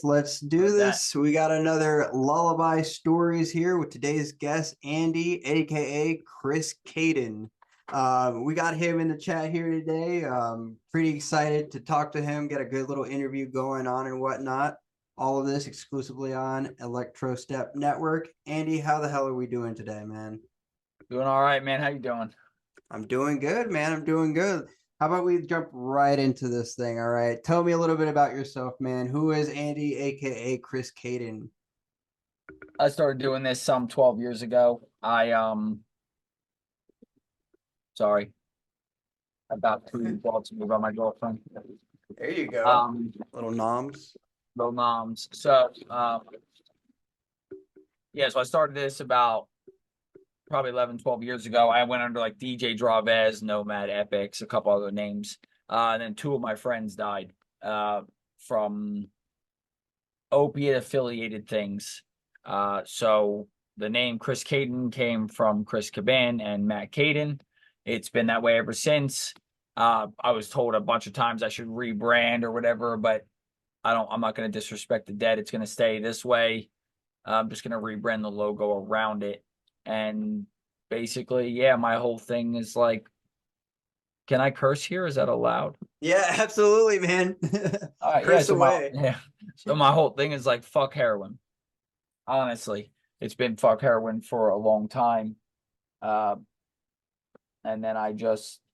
let's do this. We got another lullaby stories here with today's guest, Andy, aka Kris Cayden. We got him in the chat here today. Pretty excited to talk to him, get a good little interview going on and whatnot. All of this exclusively on Electrostep Network. Andy, how the hell are we doing today, man? Doing all right, man. How you doing? I'm doing good, man. I'm doing good. How about we jump right into this thing? All right. Tell me a little bit about yourself, man. Who is Andy, aka Kris Cayden? I started doing this some 12 years ago. Sorry, about two thoughts about my girlfriend. There you go. Little noms. Little noms. So, yeah, so I started this about probably 11, 12 years ago. I went under like DJ Dravez, Nomad Epics, a couple other names. And then two of my friends died from opiate affiliated things. So the name Kris Cayden came from Kris Cayden and Matt Caden. It's been that way ever since. I was told a bunch of times I should rebrand or whatever, but I'm not going to disrespect the dead. It's going to stay this way. I'm just going to rebrand the logo around it. And basically, yeah, my whole thing is like, can I curse here? Is that allowed? Yeah, absolutely, man. All right, Curse away. So my whole thing is like, fuck heroin. Honestly, it's been fuck heroin for a long time. And then I don't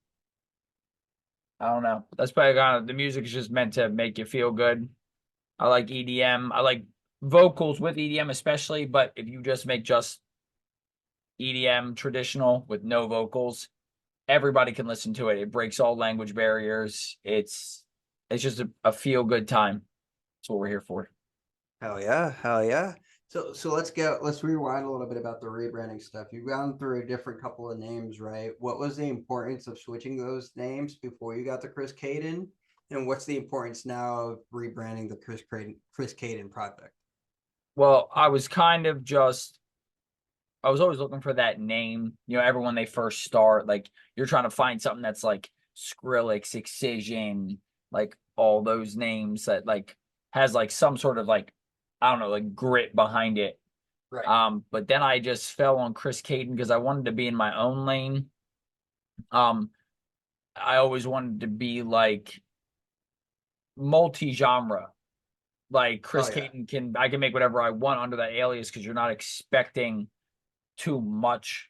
know. That's probably kind of, the music is just meant to make you feel good. I like EDM. I like vocals with EDM especially, but if you just make just EDM traditional with no vocals, everybody can listen to it. It breaks all language barriers. It's just a feel good time. That's what we're here for. Hell yeah, hell yeah. So let's rewind a little bit about the rebranding stuff. You've gone through a different couple of names, right? What was the importance of switching those names before you got the Kris Cayden? And what's the importance now of rebranding the Kris Cayden project? Well, I was always looking for that name. You know, everyone they first start, like you're trying to find something that's like Skrillex, Excision, like all those names that like has like some sort of like, I don't know, like grit behind it. Right. But then I just fell on Kris Cayden because I wanted to be in my own lane. I always wanted to be like multi-genre. Like Kris Cayden I can make whatever I want under that alias because you're not expecting too much.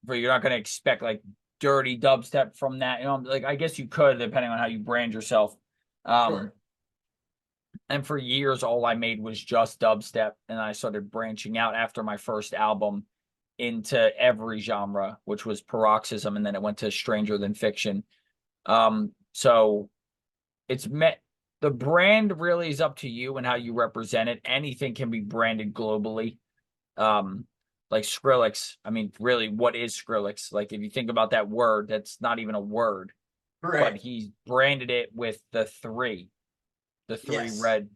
But you're not going to expect like dirty dubstep from that. You know, like I guess you could depending on how you brand yourself. Sure. And for years, all I made was just dubstep, and I started branching out after my first album into every genre, which was Paroxysm, and then it went to Stranger Than Fiction. So it's the brand really is up to you and how you represent it. Anything can be branded globally. Like Skrillex, I mean, really, what is Skrillex? Like, if you think about that word, that's not even a word. Right. But he's branded it with the three red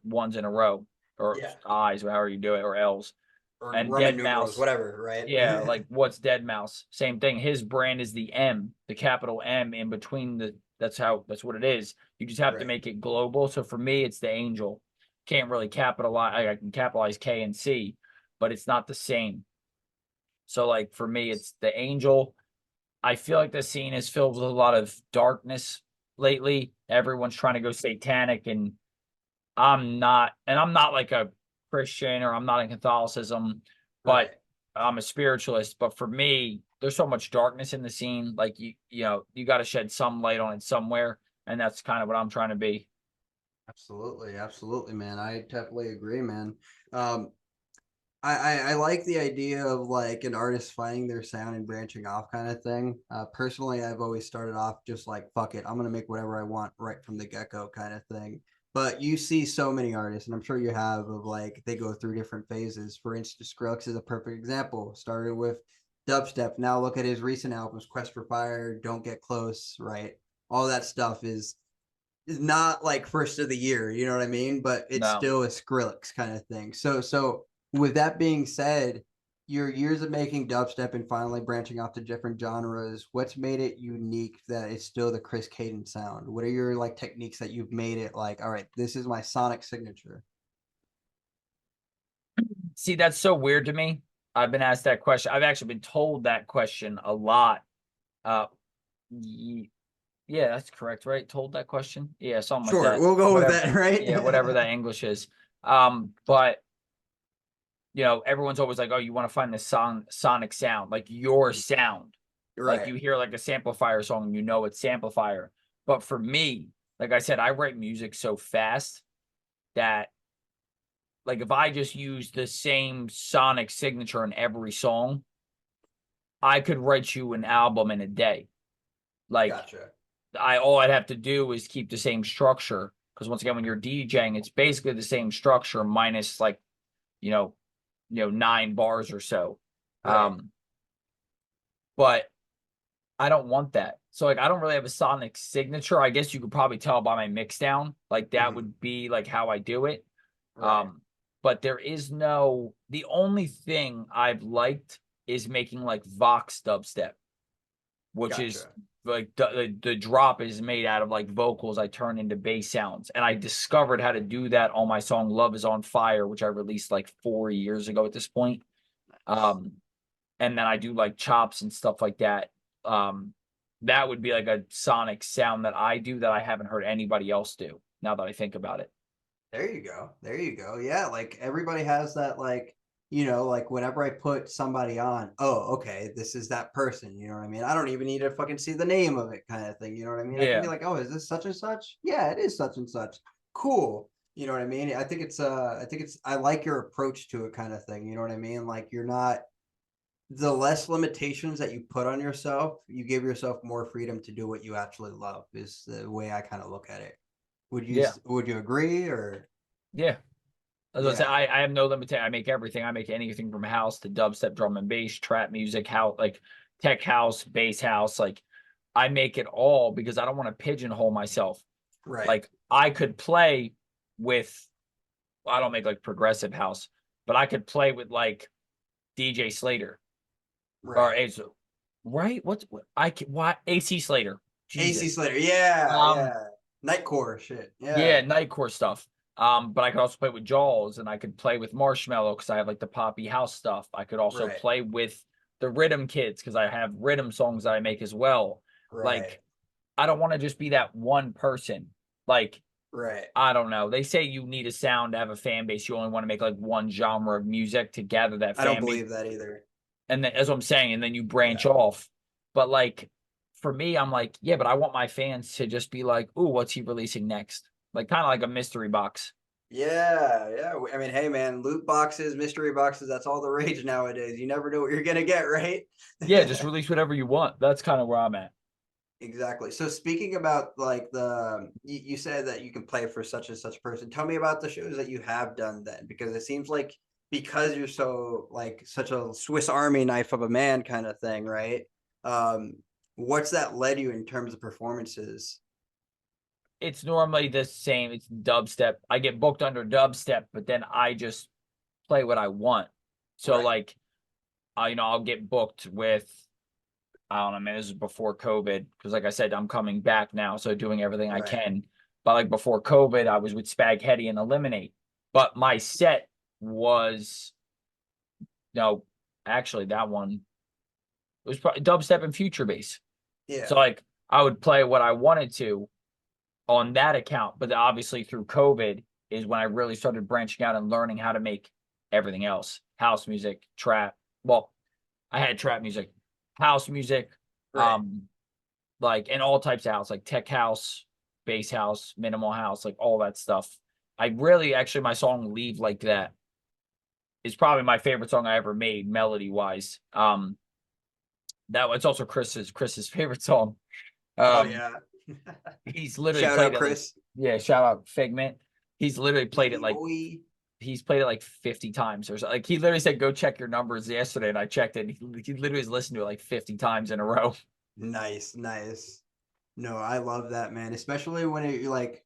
ones in a row, or eyes, or however you do it, or L's. Or And Roman Dead numerals, Mouse, whatever, right? yeah, like what's Dead Mouse? Same thing. His brand is the M, the capital M in between that's what it is. You just have to make it global. So for me, it's the Angel. Can't really capitalize. I can capitalize K and C, but it's not the same. So like for me, it's the Angel. I feel like the scene is filled with a lot of darkness lately. Everyone's trying to go satanic, and I'm not like a Christian, or I'm not in Catholicism, but I'm a spiritualist. But for me, there's so much darkness in the scene. Like you got to shed some light on it somewhere, and that's kind of what I'm trying to be. Absolutely, absolutely, man. I definitely agree, man. I like the idea of like an artist finding their sound and branching off kind of thing. Personally, I've always started off just like, fuck it, I'm gonna make whatever I want right from the get-go kind of thing. But you see so many artists, and I'm sure you have, of like they go through different phases. For instance, Skrillex is a perfect example. Started with dubstep. Now look at his recent albums, Quest for Fire, Don't Get Close, right? All that stuff is not like first of the year, you know what I mean? But it's No. still a Skrillex kind of thing. So with that being said, your years of making dubstep and finally branching off to different genres, what's made it unique that it's still the Kris Cayden sound? What are your like techniques that you've made it like, all right, this is my sonic signature? See, that's so weird to me. I've been asked that question. I've actually been told that question a lot. Uh, yeah, that's correct, right? Told that question. Yeah, something like Sure, that. we'll go with Whatever. that, right? Yeah, whatever that English is. But everyone's always like, "Oh, you want to find the sonic sound, like your sound." Like Right. you hear like a Samplifier song, you know it's Samplifier. But for me, like I said, I write music so fast that like if I just use the same sonic signature in every song, I could write you an album in a day. Like Gotcha. all I'd have to do is keep the same structure because once again, when you're DJing, it's basically the same structure minus like you know 9 bars or so. Right. Um, but I don't want that. So like I don't really have a sonic signature. I guess you could probably tell by my mix down. Like that Mhm. would be like how I do it. Right. Um, but there is no the only thing I've liked is making like Vox dubstep, which is Gotcha. like the drop is made out of like vocals I turn into bass sounds. And I discovered how to do that on my song Love is on Fire, which I released like 4 years ago at this point. Nice. Um, and then I do like chops and stuff like that. Um, that would be like a sonic sound that I do that I haven't heard anybody else do. Now that I think about it, There you go. There you go. Yeah, like everybody has that like, like whenever I put somebody on, oh, okay, this is that person, you know what I mean? I don't even need to fucking see the name of it kind of thing, you know what I mean? I can yeah, be like, "Oh, is this such and such?" Yeah, it is such and such. Cool. You know what I mean? I like your approach to it kind of thing, you know what I mean? Like you're not the less limitations that you put on yourself, you give yourself more freedom to do what you actually love is the way I kind of look at it. yeah, Would you agree or yeah. As I say, yeah. I have no limitation. I make everything. I make anything from house to dubstep, drum and bass, trap music, house, like tech house, bass house. Like I make it all because I don't want to pigeonhole myself. Right. Like I could play with, I don't make like progressive house, but I could play with like DJ Slater or Right. is right. I can why AC Slater? AC Jesus. Slater. Yeah, Um, yeah. Nightcore shit. yeah, Yeah. Nightcore stuff. But I could also play with Jaws and I could play with Marshmallow because I have like the poppy house stuff. I could also Right. play with the Rhythm Kids because I have rhythm songs that I make as well. Right. Like, I don't want to just be that one person. Like, Right. I don't know. They say you need a sound to have a fan base. You only want to make like one genre of music to gather that I don't fan base. believe that either. And then, as I'm saying, and then you branch Yeah. off. But like, for me, I'm like, yeah, but I want my fans to just be like, ooh, what's he releasing next? Like, kind of like a mystery box. Yeah, yeah. I mean, hey man, loot boxes, mystery boxes, that's all the rage nowadays. You never know what you're gonna get, right? Yeah, just release whatever you want. That's kind of where I'm at. Exactly. So speaking about like you said that you can play for such and such person. Tell me about the shows that you have done then, because it seems like because you're so like such a Swiss Army knife of a man kind of thing, right? Um, what's that led you in terms of performances? It's normally the same. It's dubstep. I get booked under dubstep, but then I just play what I want. So Right, like, I'll get booked with I don't know, man. This is before COVID because, like I said, I'm coming back now, so doing everything I right. can. But like before COVID, I was with Spaghetti and Eliminate. But my set was no, actually that one was probably dubstep and future bass. So Yeah, like I would play what I wanted to on that account, but obviously through COVID is when I really started branching out and learning how to make everything else: house music, trap. Well, I had trap music, house music, right. um, like and all types of house, like tech house, bass house, minimal house, like all that stuff. I really actually my song "Leave Like That" is probably my favorite song I ever made, melody wise. That it's also Chris's favorite song. Oh Um, yeah. he's literally Shout played out it like Chris. yeah, shout out Figment. He's literally played it Easy like boy. he's played it like 50 times or so. Like he literally said, "Go check your numbers yesterday," and I checked it. He literally has listened to it like 50 times in a row. Nice, nice. No, I love that, man. Especially when it like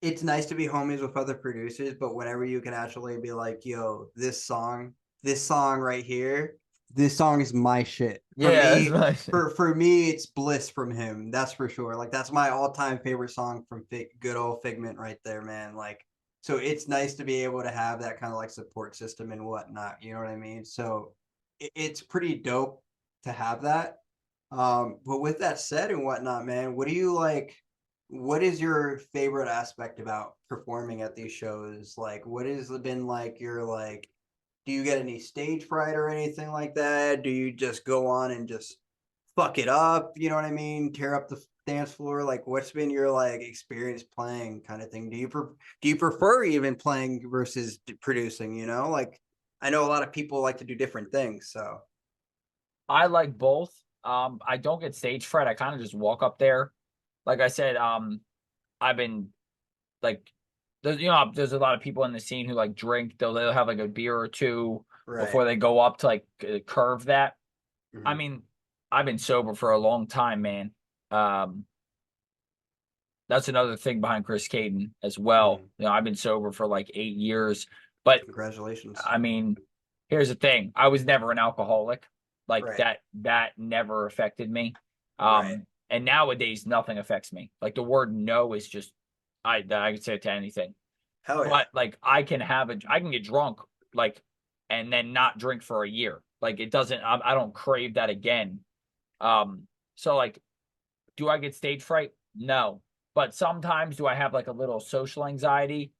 it's nice to be homies with other producers, but whenever you can actually be like, yo, this song, this song right here, this song is my shit. For Yeah, that's me, nice. for me, it's Bliss from him. That's for sure. Like that's my all-time favorite song from good old Figment right there, man. Like so it's nice to be able to have that kind of like support system and whatnot. You know what I mean? So it's pretty dope to have that. But with that said and whatnot, man, what do you like? What is your favorite aspect about performing at these shows? Like, what has been like your like? Do you get any stage fright or anything like that? Do you just go on and just fuck it up? You know what I mean? Tear up the dance floor. Like, what's been your like experience playing, kind of thing? Do you prefer even playing versus producing? You know, like I know a lot of people like to do different things. So I like both. I don't get stage fright. I kind of just walk up there. Like I said, I've been like there's a lot of people in the scene who like drink. They'll have like a beer or two right. before they go up to like curve that. I Mm-hmm. mean, I've been sober for a long time, man. Um, that's another thing behind Kris Cayden as well. Mm-hmm. I've been sober for like 8 years, but Congratulations. I mean, here's the thing. I was never an alcoholic. Like Right. that never affected me. Right. And nowadays nothing affects me. Like the word no is just I can say it to anything. Hell yeah. But like I can get drunk like and then not drink for a year. Like it doesn't I don't crave that again. So like do I get stage fright? No. But sometimes do I have like a little social anxiety?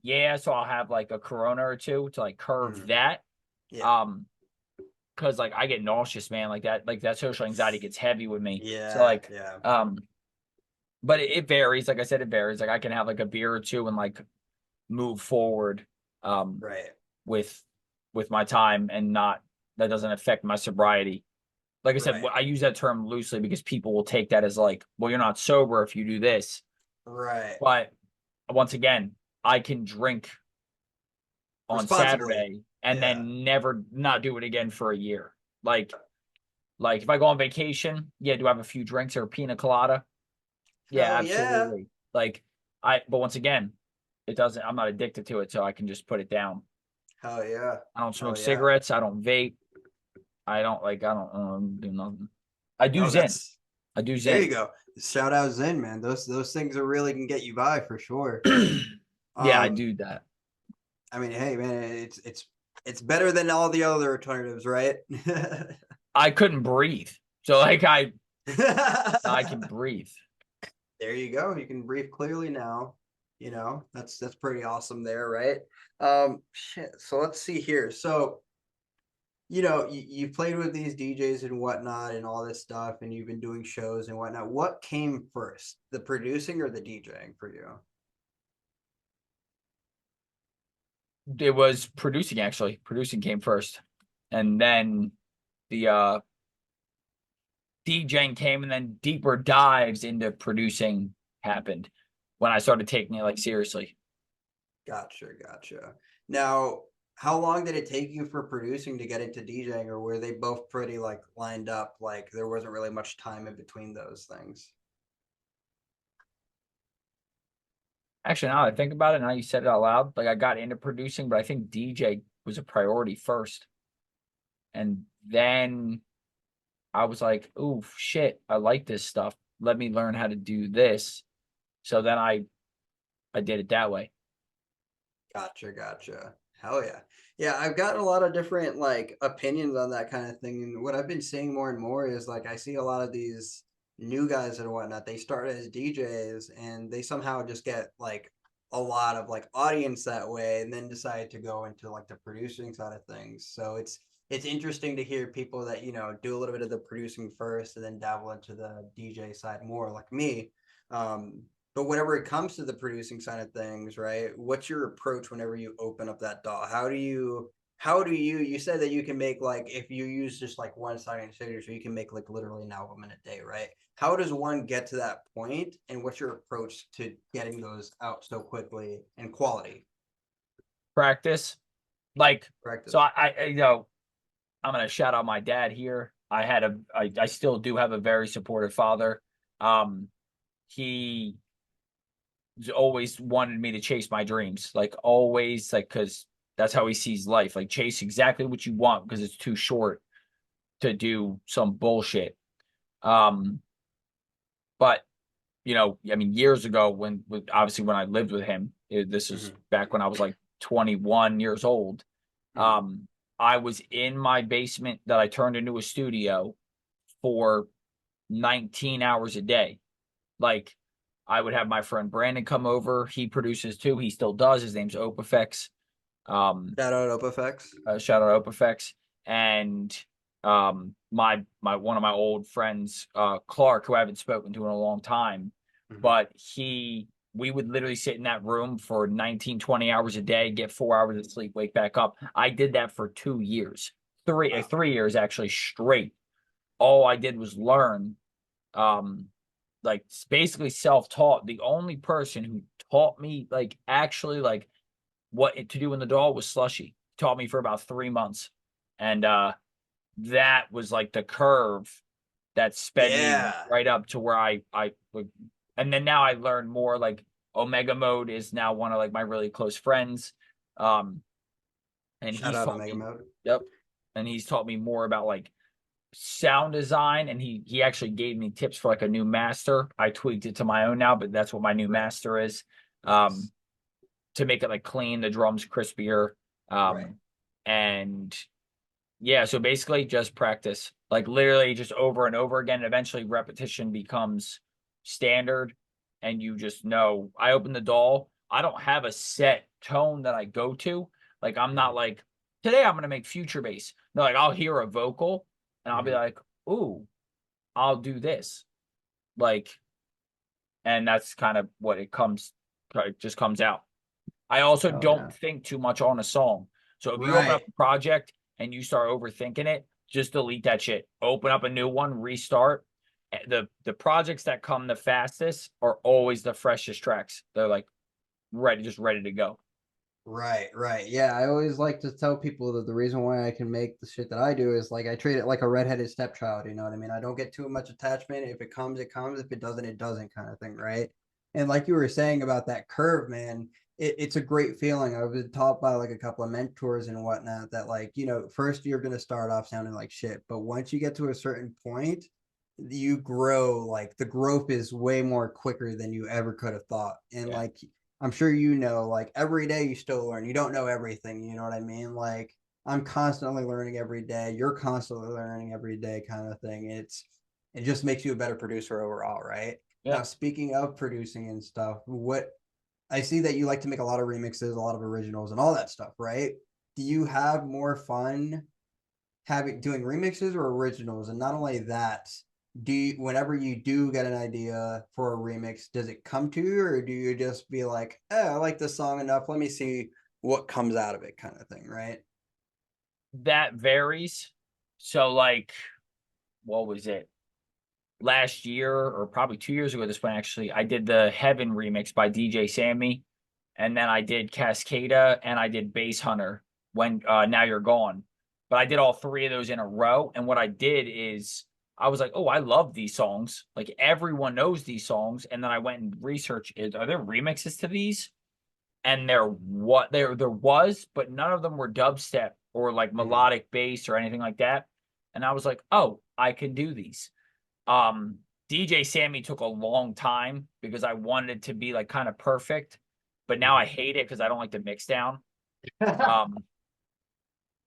Yeah, so I'll have like a Corona or two to like curve Mm-hmm. that. Yeah. Um, because like I get nauseous, man. Like that social anxiety gets heavy with me. So Yeah. like, Yeah. but it varies. Like I said, it varies. Like I can have like a beer or two and like move forward, um, Right. with my time and not that doesn't affect my sobriety. Like I said, Right. I use that term loosely because people will take that as like, well, you're not sober if you do this. Right. But once again, I can drink on Responsibly. Saturday and Yeah. then never not do it again for a year. Like if I go on vacation, yeah, do I have a few drinks or a pina colada? Yeah, Hell yeah. absolutely. But once again, it doesn't, I'm not addicted to it, so I can just put it down. Hell yeah. I don't smoke Hell yeah. cigarettes. I don't vape. I don't do nothing. I do No, Zen. that's I do there you Zen. go. Shout out Zen, man. Those things are really can get you by for sure. Yeah, I Um, do that. I mean, hey man, it's better than all the other alternatives, right? I couldn't breathe. So like I can breathe. There you go. You can breathe clearly now. You know, that's pretty awesome there, right? Shit. So let's see here. So, you know, you played with these DJs and whatnot and all this stuff, and you've been doing shows and whatnot. What came first, the producing or the DJing for you? It was producing actually. Producing came first. And then the DJing came and then deeper dives into producing happened when I started taking it like seriously. Gotcha, gotcha. Now, how long did it take you for producing to get into DJing, or were they both pretty like lined up? Like there wasn't really much time in between those things. Actually, now that I think about it, now you said it out loud, like I got into producing, but I think DJ was a priority first. And then I was like, "Ooh, shit, I like this stuff. Let me learn how to do this." So then I did it that way. Gotcha, gotcha. Hell yeah. Yeah, I've gotten a lot of different like opinions on that kind of thing. And what I've been seeing more and more is like I see a lot of these new guys and whatnot. They start as DJs and they somehow just get like a lot of like audience that way and then decide to go into like the producing side of things. So it's interesting to hear people that, you know, do a little bit of the producing first and then dabble into the DJ side more like me. Um, but whenever it comes to the producing side of things, right? What's your approach whenever you open up that DAW? You said that you can make like if you use just like one song in signature, you can make like literally an album in a day, right? How does one get to that point and what's your approach to getting those out so quickly and quality? Practice. Like, so Practice. I'm gonna shout out my dad here. I still do have a very supportive father. Um, he always wanted me to chase my dreams, like always, like because That's how he sees life. Like chase exactly what you want because it's too short to do some bullshit. Um, but I mean, years ago obviously when I lived with him, this is Mhm. back when I was like 21 years old. Mhm. I was in my basement that I turned into a studio for 19 hours a day. Like I would have my friend Brandon come over. He produces too. He still does. His name's Opeffects. Um, Shout out OpFX. Shout out Opeffects. And my one of my old friends, Clark, who I haven't spoken to in a long time, Mhm. but we would literally sit in that room for 19, 20 hours a day, get 4 hours of sleep, wake back up. I did that for 2 years, Wow. 3 years actually straight. All I did was learn, um, like basically self-taught. The only person who taught me like actually like what to do in the DAW was Slushy. Taught me for about 3 months. And that was like the curve that sped me Yeah. right up to where I would, and then now I learn more. Like Omega Mode is now one of like my really close friends. Um and Shout he's out taught Omega me, Mode. yep. And he's taught me more about like sound design, and he actually gave me tips for like a new master. I tweaked it to my own now, but that's what my new Right. master is. Um Nice. to make it like clean, the drums crispier. Right. Um and yeah, so basically just practice. Like literally just over and over again. And eventually repetition becomes standard and you just know. I open the DAW. I don't have a set tone that I go to. Like I'm not Mhm. like today I'm gonna make future bass. No, like I'll hear a vocal and I'll be Mhm. like, ooh, I'll do this. Like, and that's kind of what it just comes out. I also Hell yeah. don't think too much on a song. So if you open up Right. a project and you start overthinking it, just delete that shit. Open up a new one, restart. The projects that come the fastest are always the freshest tracks. They're like ready to go. Right, right. Yeah, I always like to tell people that the reason why I can make the shit that I do is like I treat it like a redheaded stepchild, you know what I mean? I don't get too much attachment. If it comes, it comes. If it doesn't, it doesn't kind of thing, right? And like you were saying about that curve, man, it's a great feeling. I've been taught by like a couple of mentors and whatnot that like, first you're gonna start off sounding like shit, but once you get to a certain point, you grow, like the growth is way more quicker than you ever could have thought. And Yeah. like I'm sure like every day you still learn. You don't know everything, you know what I mean? Like I'm constantly learning every day. You're constantly learning every day kind of thing. It just makes you a better producer overall, right? Yeah. Now, speaking of producing and stuff, what I see that you like to make a lot of remixes, a lot of originals and all that stuff, right? Do you have more fun having doing remixes or originals? And not only that, whenever you do get an idea for a remix, does it come to you, or do you just be like, oh, I like this song enough, let me see what comes out of it kind of thing, right? That varies. So like, what was it? Last year or probably 2 years ago, this point actually, I did the Heaven remix by DJ Sammy, and then I did Cascada and I did Bass Hunter when Now You're Gone. But I did all three of those in a row. And what I did is I was like, oh, I love these songs. Like everyone knows these songs. And then I went and researched are there remixes to these? And there was, but none of them were dubstep or like Mm-hmm. melodic bass or anything like that. And I was like, oh, I can do these. Um, DJ Sammy took a long time because I wanted it to be like kind of perfect, but now I hate it because I don't like the mix down. Um,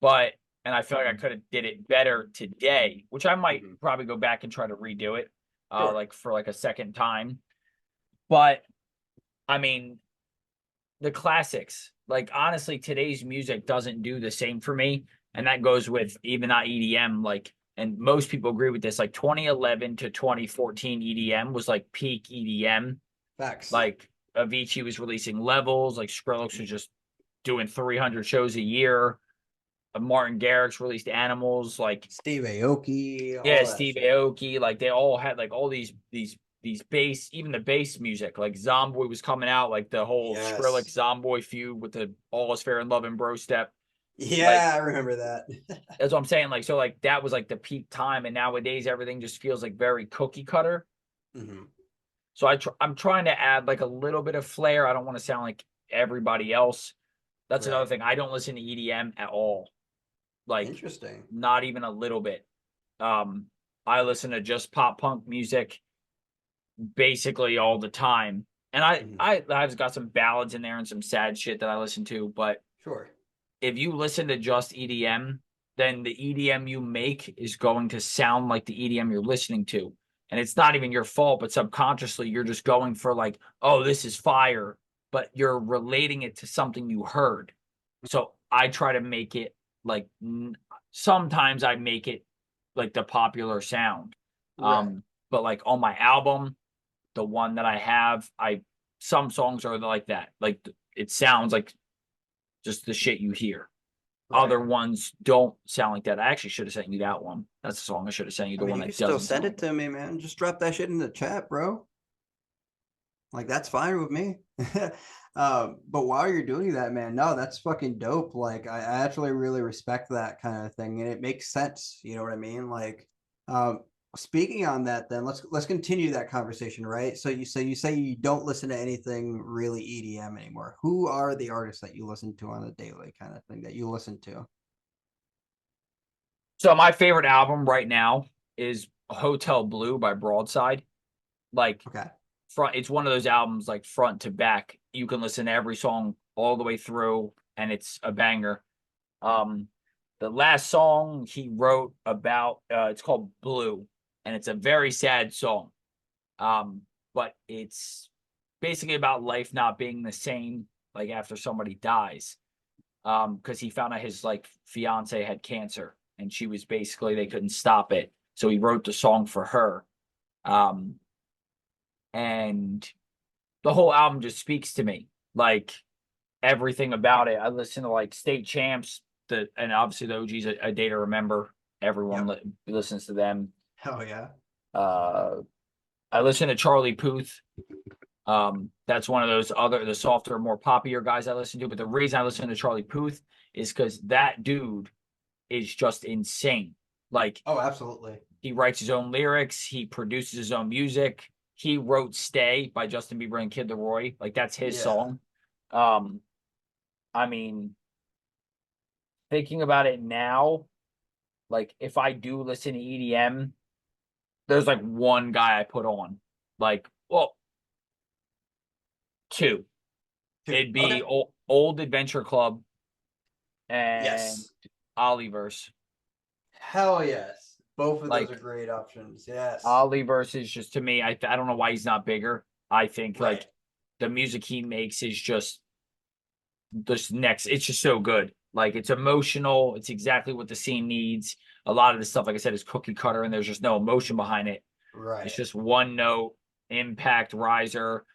but and I feel like I could have did it better today, which I might Mm-hmm. probably go back and try to redo it, Sure. like for like a second time. But I mean, the classics, like honestly, today's music doesn't do the same for me, and that goes with even not EDM. Like, and most people agree with this. Like 2011 to 2014 EDM was like peak EDM. Facts. Like Avicii was releasing levels. Like Skrillex was just doing 300 shows a year. Martin Garrix released Animals. Like Steve Aoki, yeah, all that Steve shit. Aoki. Like they all had like all these bass, even the bass music. Like Zomboy was coming out. Like the whole Skrillex Yes. Zomboy feud with the All Is Fair in Love and Bro Step. Like Yeah, I remember that. that's what I'm saying. Like so, like that was like the peak time, and nowadays everything just feels like very cookie cutter. Mm-hmm. So I'm trying to add like a little bit of flair. I don't want to sound like everybody else, That's another Right. thing. I don't listen to EDM at all. Like, Interesting. not even a little bit. Um, I listen to just pop punk music basically all the time. And Mhm. I've got some ballads in there and some sad shit that I listen to, but Sure. if you listen to just EDM, then the EDM you make is going to sound like the EDM you're listening to. And it's not even your fault, but subconsciously you're just going for like, oh, this is fire, but you're relating it to something you heard. So I try to make it like sometimes I make it like the popular sound. Right. But like on my album, the one that I have, I some songs are like that. Like it sounds like just the shit you hear. Right. Other ones don't sound like that. I actually should have sent you that one. That's the song I should have sent you, I the mean, one you can that still doesn't send sound it like that. to me, man. Just drop that shit in the chat, bro. Like that's fine with me. But while you're doing that, man, no, that's fucking dope. Like I actually really respect that kind of thing, and it makes sense. You know what I mean? Like, um, speaking on that, then let's continue that conversation, right? So you say you don't listen to anything really EDM anymore. Who are the artists that you listen to on a daily kind of thing that you listen to? So my favorite album right now is Hotel Blue by Broadside. Like Okay. front, it's one of those albums like front to back. You can listen to every song all the way through, and it's a banger. Um, the last song he wrote about it's called Blue, and it's a very sad song. Um, but it's basically about life not being the same like after somebody dies. Because he found out his like fiance had cancer and she was basically they couldn't stop it. So he wrote the song for her. Um, and the whole album just speaks to me. Like everything about it. I listen to like State Champs, and obviously the OG's a day to remember. Everyone Yep. listens to them. Hell yeah. Uh, I listen to Charlie Puth. That's one of those the softer, more poppier guys I listen to. But the reason I listen to Charlie Puth is because that dude is just insane. Like Oh, absolutely. he writes his own lyrics, he produces his own music. He wrote "Stay" by Justin Bieber and Kid Laroi. Like that's his Yeah. song. Um, I mean, thinking about it now, like if I do listen to EDM, there's like one guy I put on. Like, well, two. Two. It'd Okay. be old Adventure Club and Yes. Ollie Hell yes. Both of those are Like great options. Yes. Ollie is just to me, I don't know why he's not bigger. I think Right. like the music he makes is just this next. It's just so good. Like it's emotional. It's exactly what the scene needs. A lot of the stuff, like I said, is cookie cutter, and there's just no emotion behind it. It's Right. just one note, impact, riser,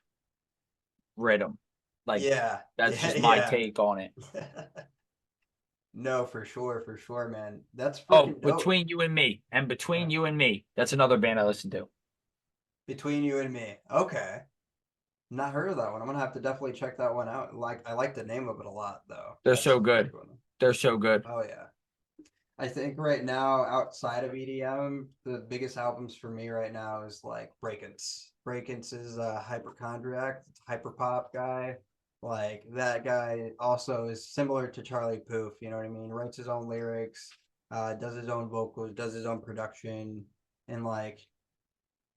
rhythm. Like Yeah. that's Yeah. just my Yeah. take on it. No, for sure. For sure, man. That's Oh, freaking dope. between you and me, and Uh, between you and me, that's another band I listen to. between you and me. Okay. Not heard of that one. I'm gonna have to definitely check that one out. Like I like the name of it a lot though. They're That's so a good good. one. They're so good. Oh yeah. I think right now, outside of EDM, the biggest albums for me right now is like Breakins. Breakins is a hypochondriac, hyperpop guy. Like that guy also is similar to Charlie Puth. You know what I mean? Writes his own lyrics, does his own vocals, does his own production, and like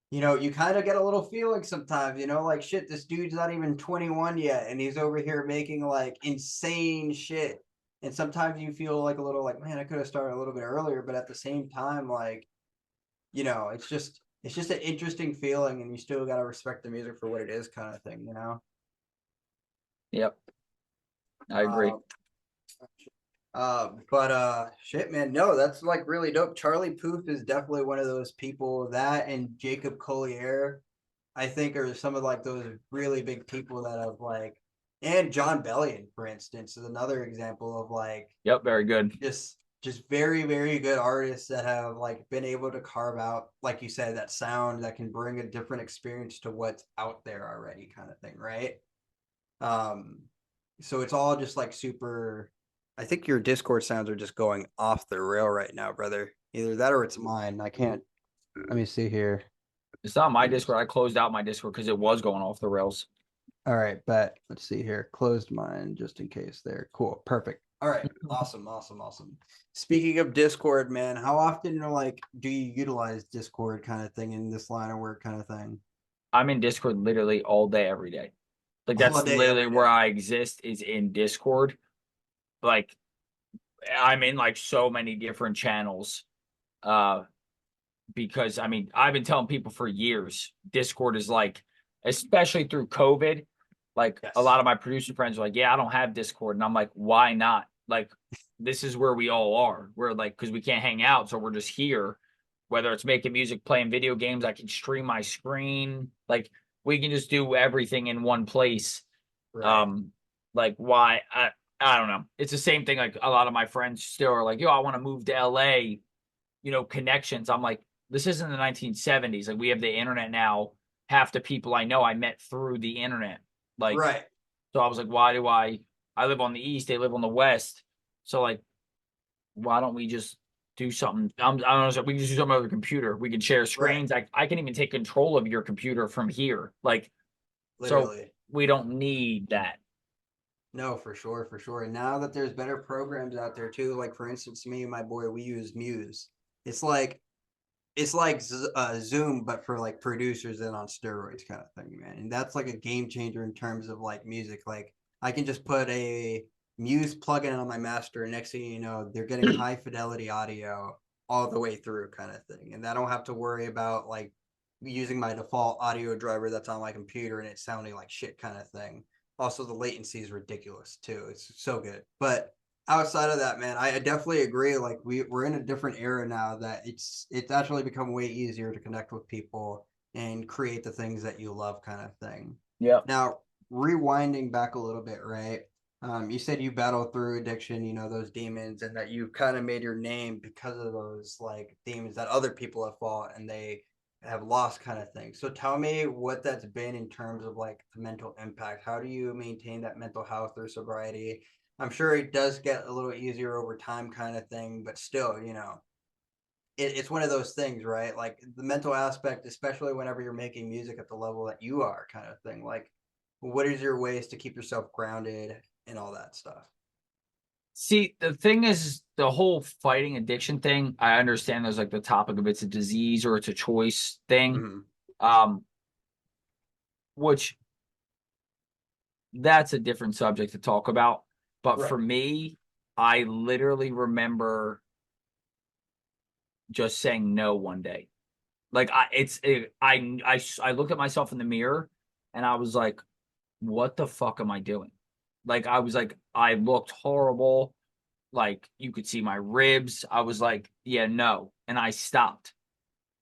you kind of get a little feeling sometimes. Like shit, this dude's not even 21 yet, and he's over here making like insane shit, and sometimes you feel like a little like, man, I could have started a little bit earlier, but at the same time, like, it's just an interesting feeling, and you still got to respect the music for what it is, kind of thing. Yep, I agree. uh, but shit, man, no, that's like really dope. Charlie Puth is definitely one of those people. That and Jacob Collier, I think, are some of like those really big people that have like, and John Bellion, for instance, is another example of like Yep, very good. just very very good artists that have like been able to carve out, like you said, that sound that can bring a different experience to what's out there already, kind of thing, right? Um, so it's all just like super. I think your Discord sounds are just going off the rail right now, brother. Either that or it's mine. I can't. Let me see here. It's not my Let me Discord. I closed out my Discord because it was going off the rails. All right, bet. Let's see here. Closed mine just in case there. Cool. Perfect. All right. Awesome. Awesome. Awesome. Speaking of Discord, man, how often do you utilize Discord kind of thing in this line of work kind of thing? I'm in Discord literally all day, every day. Like All that's day, literally every where day. I exist is in Discord. Like I'm in like so many different channels. Uh, because I mean, I've been telling people for years, Discord is like, especially through COVID, like a Yes. lot of my producer friends are like, yeah, I don't have Discord. And I'm like, why not? Like, this is where we all are. We're like, because we can't hang out. So we're just here, whether it's making music, playing video games, I can stream my screen. Like, we can just do everything in one place. Right. Um, like, why? I don't know. It's the same thing. Like, a lot of my friends still are like, yo, I want to move to LA, connections. I'm like, this isn't the 1970s. Like we have the internet now. Half the people I know I met through the internet. Like, Right. so I was like, why do I live on the east, they live on the west. So like, why don't we just do something? I don't know. We can just do something on the computer. We can share Right. screens. I can even take control of your computer from here. Like, so Literally. we don't need that. No, for sure, for sure. And now that there's better programs out there too, like for instance, me and my boy, we use Muse. It's like Zoom, but for like producers and on steroids kind of thing, man. And that's like a game changer in terms of like music. Like I can just put a Muse plugin on my master, and next thing you know, they're getting high fidelity audio all the way through kind of thing. And I don't have to worry about like using my default audio driver that's on my computer and it sounding like shit kind of thing. Also, the latency is ridiculous too. It's so good. But outside of that, man, I definitely agree. Like we're in a different era now that it's actually become way easier to connect with people and create the things that you love, kind of thing. Yep. Now, rewinding back a little bit, right? You said you battled through addiction, those demons, and that you kind of made your name because of those like demons that other people have fought and they have lost kind of thing. So tell me what that's been in terms of like the mental impact. How do you maintain that mental health or sobriety? I'm sure it does get a little easier over time, kind of thing, but still, it's one of those things, right? Like the mental aspect, especially whenever you're making music at the level that you are, kind of thing. Like, what is your ways to keep yourself grounded and all that stuff? See, the thing is, the whole fighting addiction thing, I understand there's like the topic of it's a disease or it's a choice thing. Mm-hmm. Um, which that's a different subject to talk about. But Right. for me, I literally remember just saying no one day. Like I looked at myself in the mirror and I was like, what the fuck am I doing? Like I was like, I looked horrible. Like you could see my ribs. I was like, yeah, no. And I stopped.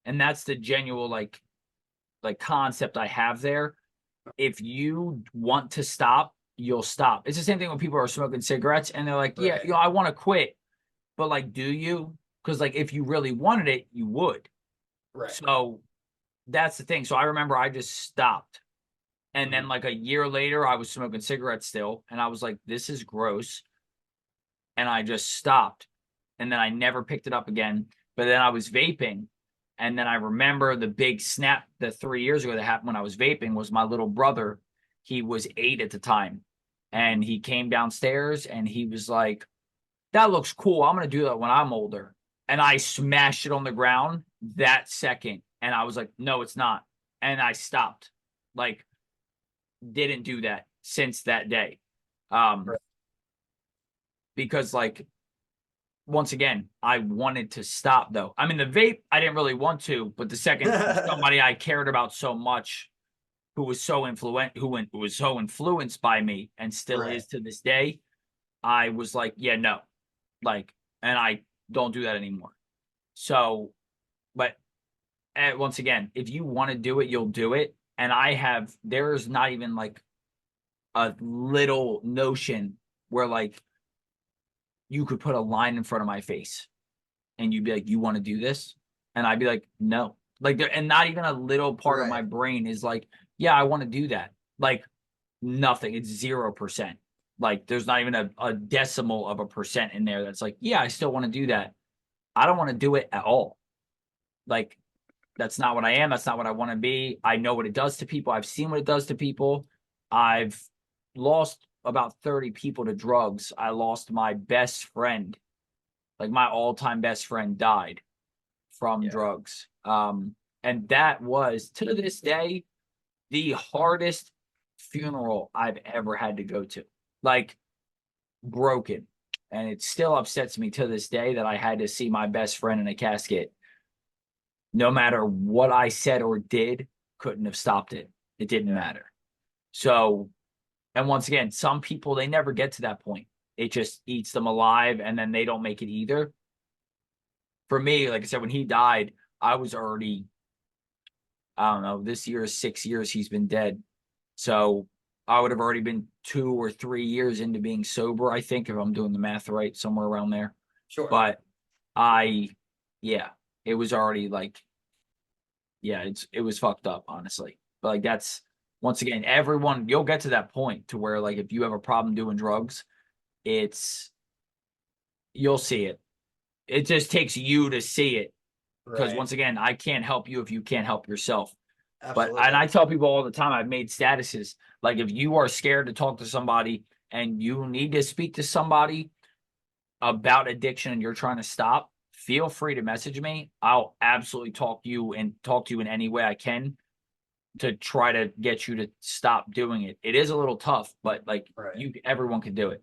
And that's the genuine like concept I have there. If you want to stop, you'll stop. It's the same thing when people are smoking cigarettes and they're like, yeah, Right. I want to quit. But like, do you? Because like if you really wanted it, you would. Right. So that's the thing. So I remember I just stopped. And then Mm-hmm. like a year later, I was smoking cigarettes still. And I was like, this is gross. And I just stopped. And then I never picked it up again. But then I was vaping. And then I remember the big snap that 3 years ago that happened when I was vaping was my little brother. He was 8 at the time. And he came downstairs and he was like, that looks cool. I'm going to do that when I'm older. And I smashed it on the ground that second. And I was like, no, it's not. And I stopped. Like, didn't do that since that day. Um, Right. because like once again, I wanted to stop though. I mean, the vape, I didn't really want to, but the second somebody I cared about so much, who was so who was so influenced by me and still Right. is to this day, I was like, yeah, no, like, and I don't do that anymore. So, but once again, if you want to do it, you'll do it. And there's not even like a little notion where like you could put a line in front of my face and you'd be like, you want to do this? And I'd be like, no. Like there, and not even a little part of my Right. brain is like, yeah, I want to do that. Like nothing. It's 0%. Like there's not even a decimal of a percent in there that's like, yeah, I still want to do that. I don't want to do it at all. Like that's not what I am. That's not what I want to be. I know what it does to people. I've seen what it does to people. I've lost about 30 people to drugs. I lost my best friend, like my all-time best friend died from drugs. And that was, to this day, the hardest funeral I've ever had to go to. Like, broken. And it still upsets me to this day that I had to see my best friend in a casket. No matter what I said or did, couldn't have stopped it. It didn't matter. So, and once again, some people, they never get to that point. It just eats them alive and then they don't make it either. For me, like I said, when he died, I was already, I don't know, this year is 6 years he's been dead. So I would have already been 2 or 3 years into being sober, I think, if I'm doing the math right, somewhere around there. Sure. But it was already like, it was fucked up, honestly. But like, that's, once again, everyone, you'll get to that point to where, like, if you have a problem doing drugs, you'll see it. It just takes you to see it. Because once again, I can't help you if you can't help yourself. Absolutely. And I tell people all the time, I've made statuses, like, if you are scared to talk to somebody and you need to speak to somebody about addiction and you're trying to stop, feel free to message me. I'll absolutely talk to you in any way I can to try to get you to stop doing it. It is a little tough, but like, everyone can do it.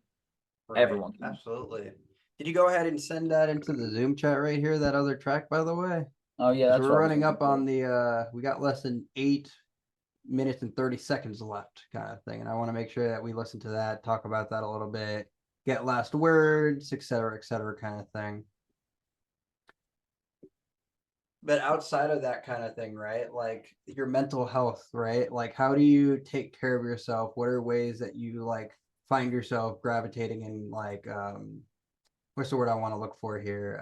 Everyone can. Absolutely. Did you go ahead and send that into the Zoom chat right here, that other track, by the way? Oh yeah, that's we're running up on the we got less than 8 minutes and 30 seconds left, kind of thing, and I want to make sure that we listen to that, talk about that a little bit, get last words, etc., kind of thing. But outside of that kind of thing, right, like your mental health, right, like how do you take care of yourself? What are ways that you like find yourself gravitating in, like what's the word I want to look for here?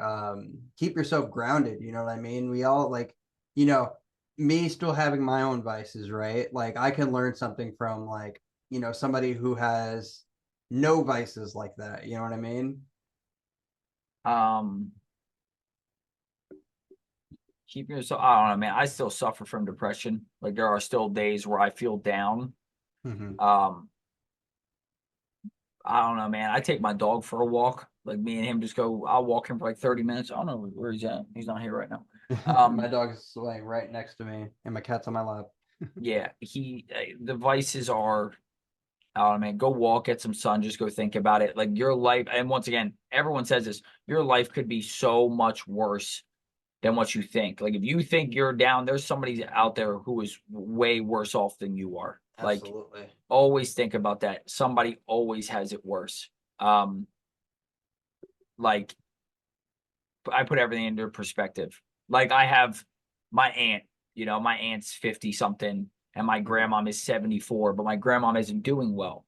Keep yourself grounded. You know what I mean? We all, like, you know, me still having my own vices, right? Like I can learn something from, like, you know, somebody who has no vices like that. You know what I mean? Keep yourself, I don't know, man. I still suffer from depression. Like, there are still days where I feel down. I don't know, man. I take my dog for a walk. Like, me and him just go, I'll walk him for like 30 minutes. I don't know where he's at. He's not here right now. My dog is laying right next to me and my cat's on my lap. Yeah, the vices are, I don't know, man. Go walk, get some sun, just go think about it. Like, your life, and once again, everyone says this, your life could be so much worse than what you think. Like, if you think you're down, there's somebody out there who is way worse off than you are. Absolutely. Like, always think about that. Somebody always has it worse. Like, I put everything into perspective. Like, I have my aunt, you know, my aunt's 50 something and my grandmom is 74, but my grandmom isn't doing well.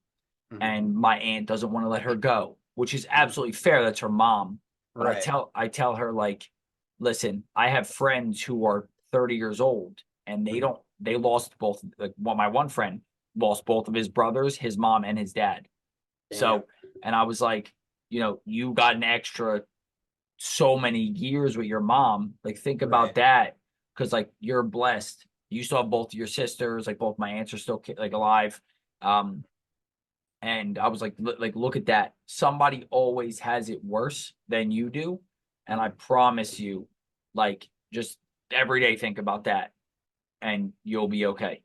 And my aunt doesn't want to let her go, which is absolutely fair. That's her mom. But I tell her, like, listen, I have friends who are 30 years old and they lost both, like, my one friend lost both of his brothers, his mom and his dad. Damn. So, and I was like, you know, you got an extra so many years with your mom. Like, think about that. Cause like, you're blessed. You still have both of your sisters, like both my aunts are still like alive. And I was like, look at that. Somebody always has it worse than you do. And I promise you, like, just every day think about that and you'll be okay.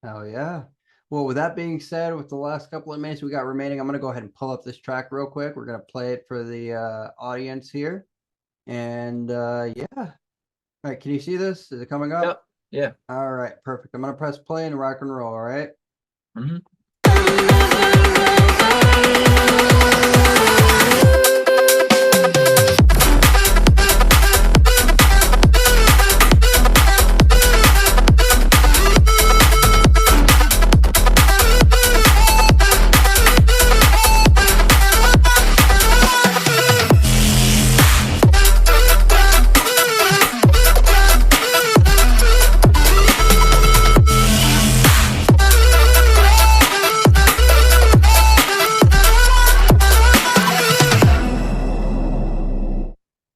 Oh yeah. Well, with that being said, with the last couple of minutes we got remaining, I'm going to go ahead and pull up this track real quick. We're going to play it for the audience here. And yeah. All right. Can you see this? Is it coming up? Yep. Yeah. All right. Perfect. I'm going to press play and rock and roll. All right.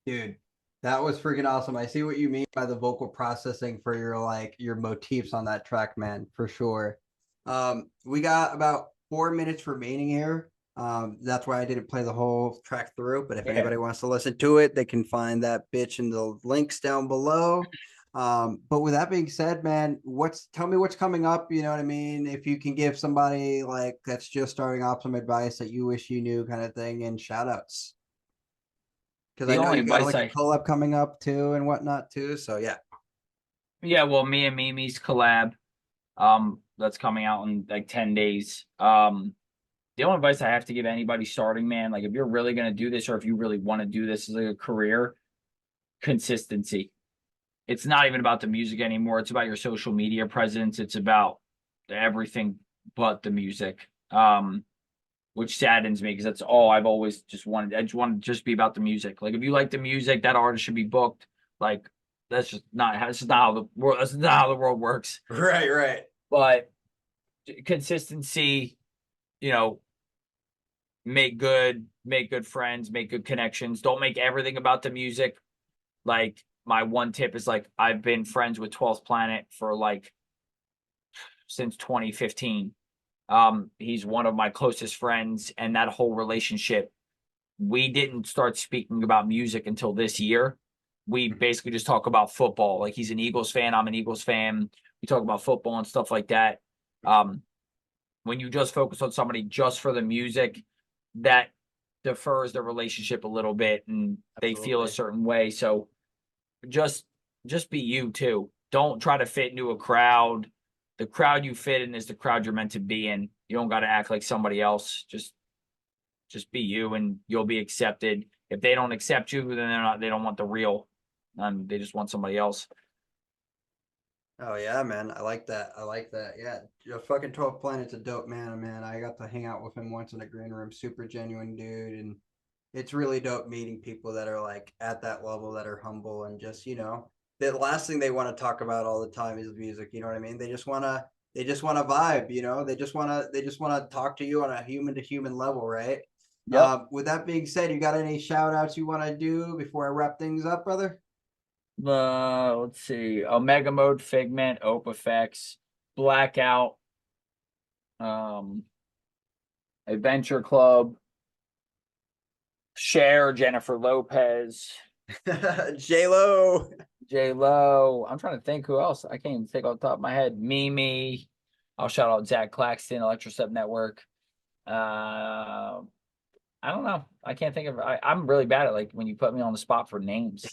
Dude, that was freaking awesome. I see what you mean by the vocal processing for your, like, your motifs on that track, man, for sure. We got about 4 minutes remaining here. That's why I didn't play the whole track through. But if Yeah. anybody wants to listen to it, they can find that bitch in the links down below. But with that being said, man, tell me what's coming up. You know what I mean? If you can give somebody like that's just starting off some advice that you wish you knew, kind of thing, and shout outs. Because I The know only you got advice like a I collab coming up too and whatnot too. So yeah. Yeah, well, me and Mimi's collab, that's coming out in like 10 days. The only advice I have to give anybody starting, man, like if you're really gonna do this or if you really want to do this as like a career, consistency. It's not even about the music anymore. It's about your social media presence. It's about everything but the music. Which saddens me because that's all I've always just wanted. I just want to just be about the music. Like if you like the music, that artist should be booked. Like that's just not how the world that's not how the world works. Right, right. But consistency, you know, make good friends, make good connections. Don't make everything about the music. Like my one tip is like I've been friends with 12th Planet for like since 2015. He's one of my closest friends, and that whole relationship, we didn't start speaking about music until this year. We basically just talk about football. Like he's an Eagles fan, I'm an Eagles fan. We talk about football and stuff like that. Um, when you just focus on somebody just for the music, that defers the relationship a little bit, and they feel a Absolutely. certain way. So just just be you too. Don't try to fit into a crowd. The crowd you fit in is the crowd you're meant to be in. You don't got to act like somebody else. Just be you and you'll be accepted. If they don't accept you, then they don't want the real. They just want somebody else. Oh yeah, man. I like that. I like that. Yeah. Your fucking 12 Planet's a dope man. I got to hang out with him once in a green room. Super genuine dude. And it's really dope meeting people that are like at that level that are humble and just, the last thing they want to talk about all the time is music. You know what I mean? They just wanna vibe, they just wanna talk to you on a human to human level, right? Yep. With that being said, you got any shout outs you want to do before I wrap things up, brother? Let's see. Omega Mode, Figment, Ope Effects, Blackout, um, Adventure Club, Cher, Jennifer Lopez, J Lo. J Lo. I'm trying to think who else. I can't even think off the top of my head. Mimi. I'll shout out Zach Claxton, Electrostep Network. Uh, I don't know. I can't think of. I'm really bad at like when you put me on the spot for names.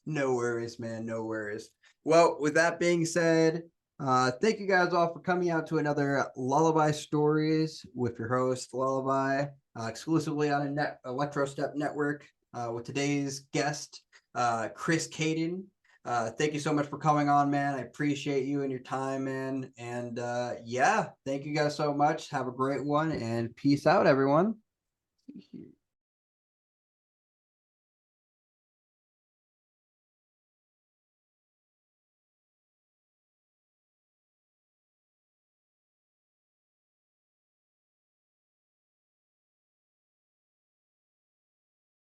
No worries, man. No worries. Well, with that being said, thank you guys all for coming out to another Lullaby Stories with your host, Lullaby, exclusively on a Electrostep network with today's guest, Kris Cayden. Thank you so much for coming on, man. I appreciate you and your time, man. And yeah, thank you guys so much. Have a great one and peace out, everyone.